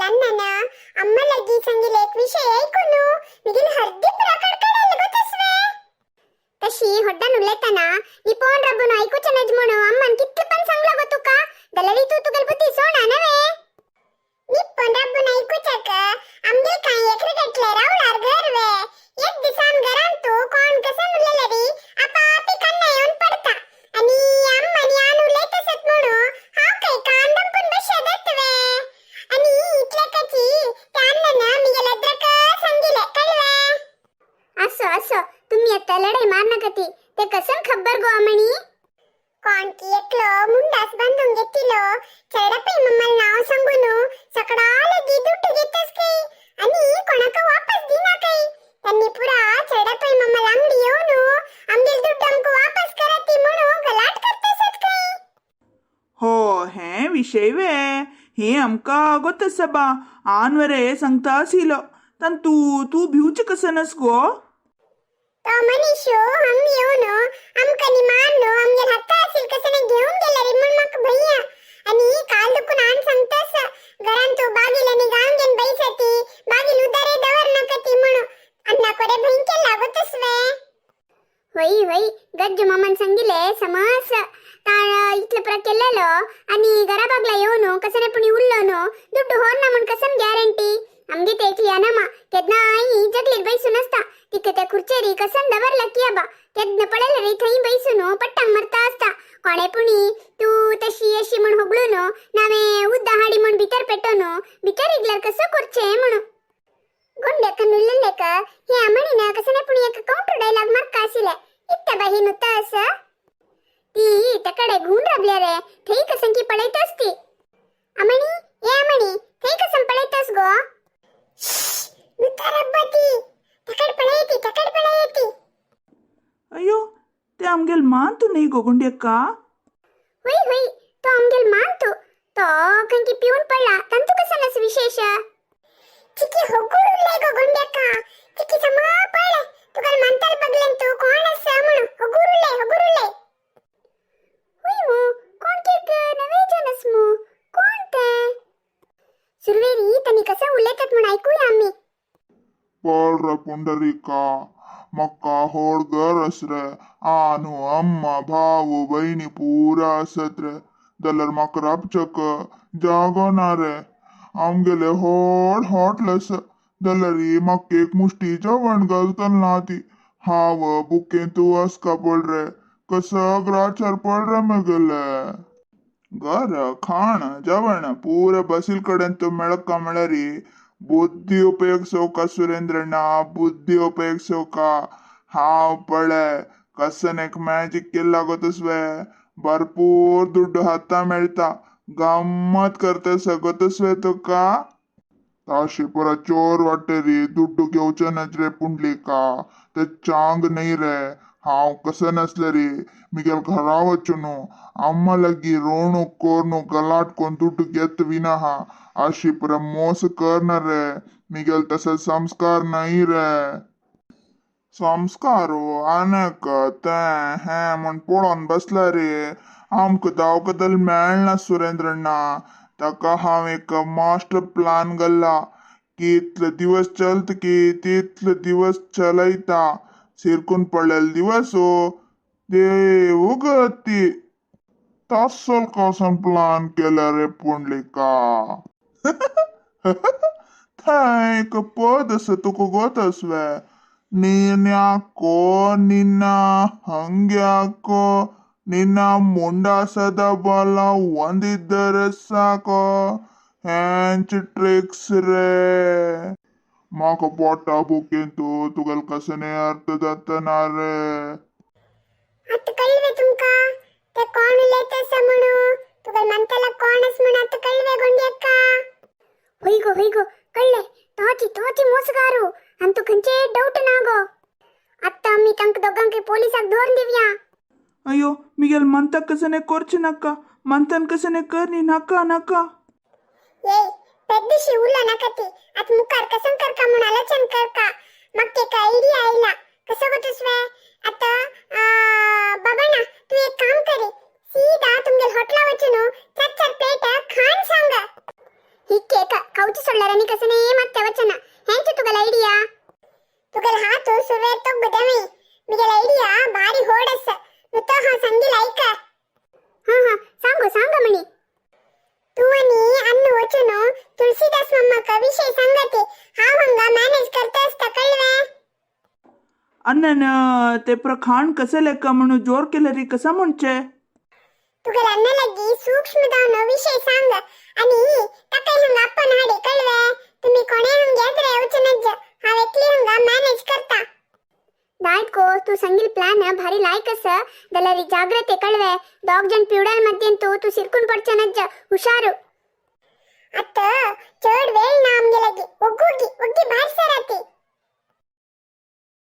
अण्णाना अम्मा लगी सांगितले एक विषय ऐकून मिगिल हर्दी प्रकट करायला गोतसवे तशी ಹೊಡ್ಡನ್ ಉಲ್ಲೇತನ ಈ ಪೋನ್ ರಬ್ಬನು ಐಕುಚ ನಜ್ಮುನು ಅಮ್ಮನ್ ಕಿತ್ತು ಪನ್ ಸಂಗ್ಲ ಗೊತ್ತು का गलरी तू तुगल बुद्धी सोना नवे नी पन रಬ್ಬನು ಐಕುಚಕ अमगे काय एकरे गटले रावलार घरवे एक दिसान घरान तू कोण कसन उलेलरी आपा आपी कन्ना येऊन पडता आणि अम्मनी आनु लेतसत म्हणू हा काय कांदम पण बशदतवे आणि इतले कची त्यान्नना मिगल अद्रक संगिले कळवे असो असो तुम्ही आता लढाई मारण्याकती ते कसन खबर गो अमणी कोण की एकलो मुंडास बांधून घेतलो चढपई मम्मल नाव सांगून सकडाले दी दुट्ट घेतस काही आणि कोणाक वापस दिना काही त्यांनी पुरा चढपई मम्मल अंगडी येऊन आमगे दुड्ड आमको वापस करती म्हणून गलाट करतसत काही हो हे विषय वे हे आमका गोतस बा आनवरे सांगता आसिलो तन तू भिवच कसनस गो तो मनीषो हम येऊन आमकनी मारलो आमगे हाता असेल कसने घेऊन गेला रे म्हणून मक भैया आणि काल दुकुन आण सांगतास घरान तो बागीलनी गांगेन बैसती बागील उदारे दवर नकती म्हणून अण्णा कोरे भैंके लागतस वे वई वई गज्ज मामन सांगिले समस ताळ इतले प्र केलेलो आणि घरा बागला येऊन कसने पुणी उल्लोनो दुड्डू होर ना म्हणून कसन गॅरंटी आमगे तेकली अनमा केदना आई जगलीर बैसून असता तिके त्या खुर्चेरी कसन दवर लकिया बा केदना पडेल रे थई बैसून पट्टांग मरता असता कोणे पुणी तू तशी अशी म्हण होगळून नावे उद्दा हाडी म्हण भितर पेटोनो भितर इगलर कसं करचे म्हणून गोंड्याक नुल्लेक हे अमणीना कसने पुणी एक काउंटर डायलॉग मार्क आसिले इत्ता बाही नुता अस ती तकडे घून रबल्या रे थई कसन की पडैत असती अमणी ए अमणी थई कसन पडैतस गो नुता रब्बती तकड पळायती अयो ते आमगेल मान तू नाही गोगुंड्यक्का होई होई तो आमगेल मानतो तो कंकी पिऊन पडला तंतु कसनस विशेष चिकी होगुरुले गोगुंड्यक्का चिकी समा पडले तुगल मंतर बगलेन तू कोण अस म्हणू होगुरुले होई मो कोण केक नवे जनस मो कोण ते सुरवेरी तनी कसं उलेतत म्हणून ऐकूया आम्ही पळ्र पुंडरीका मक्का होडगर असरे आनु अम्मा भाऊ बहिणी पुरा असत रे दलर मक रापचक जागोना रे आमगेले होड होटलस दलरी मक एक मुष्टी जेवण घालतल ना ती हाव बुके तू असका पड रे कसं ग्राचर पड रे मगले घर खाण जेवण पूरे बसील कडेन तो मेळका मेळरी बुद्धी उपयोग सौका सुरेंद्रना बुद्धी उपयोग सौका हाव पळे कसन एक मॅजिक केला गोतसवे भरपूर दुड्ड हाता मेळता गम्मत करतस गोतसवे तुका ताशी पुरा चोर वाटे रे दुड्डू घेवचे नजरे पुंडलिका ते चांग नाही रे हाव कसं नसले रे मिगेल घरा वचून अम्मा लगी रोणू कोरनू गलाट कोण दुड्डू घेत विना हा अशी पुरा मोस करणार रे मिगेल तसा संस्कार नाही रे संस्कारो अनेक ते हे म्हण पळोन बसला रे आमक दावकदल मेळना सुरेंद्रना ताका हांव एक मास्टर प्लान गल्ला की इतले दिवस चलत की तितले दिवस चलयता सिरकून पडलेले दिवस देव गती तसल कसं प्लान केला रे पुंडलिका थैक पदस तुका गोतसवे ನೀನ್ಯಾಕೋ ನಿನ್ನ ಹಂಗ್ಯಾಕೋ ನಿನ್ನ ಮುಂಡಾಸದ ಬಲ ಒಂದಿದ್ದರೆ ಸಾಕೋ ಹ್ಯಾಂಚ್ ಟ್ರಿಕ್ಸ್ ರೇ माका पोटा बुकेन तुगल कसने अर्थ जातना रे आता कळवे तुमका ते कोण उलयतस म्हणू तुगल मंतला कोणस म्हण आता कळवे गोंड्याक्का होई गो कळले तोची मोसगारू अंतु खंचे डाऊट नागो आता आम्ही तंक दोघांके पोलिसाक धोरण देऊया अयो मिगेल मंत कसने कोर्च नक्का मंतन कसने करनी नका ये पेद्दिशी उल्ला नकती आत मुकार कसं कर का म्हणून आलोचन कर का मग ते काय आयडिया आईला कसं होतसवे आता बाबा ना तू एक काम करे सीधा तुमगे हॉटेला वचनो चार प्लेट खान सांगा हिके का हाऊची सोडल्यारांनी कसं नाही मग वचन हेंच तुगेल आयडिया तुगेल हातू सुरवे तो गुदमी मिगेल आयडिया बारी होडस नुतो हा संगील ऐक हा सांगो मणी तू आणि अन्न वचनो तुलसीदास मम्मा विषय सांगते हा हंगा मॅनेज करता असता कळवे अन्न ते प्रखाण कसे लेका म्हणून जोर केलं री कसा म्हणचे तुगेल अन्न लगी सूक्ष्म दावनो विषय सांग आणि तकै हंगा आपण हाडे कळवे तुम्ही कोणे हंग्यात रे वचनज हा एकली हंगा मॅनेज करता दायको तू संगील प्लान भारी लायकस दलरी जाग्रते कळवे दोग जन पिवडाल मध्यंतू तू सिरकून पडचनज हुशारू अत्त चढ वेळ ना आमगे लगी ಒಗ್ಗಿ ಬಾರ್ಸರತಿ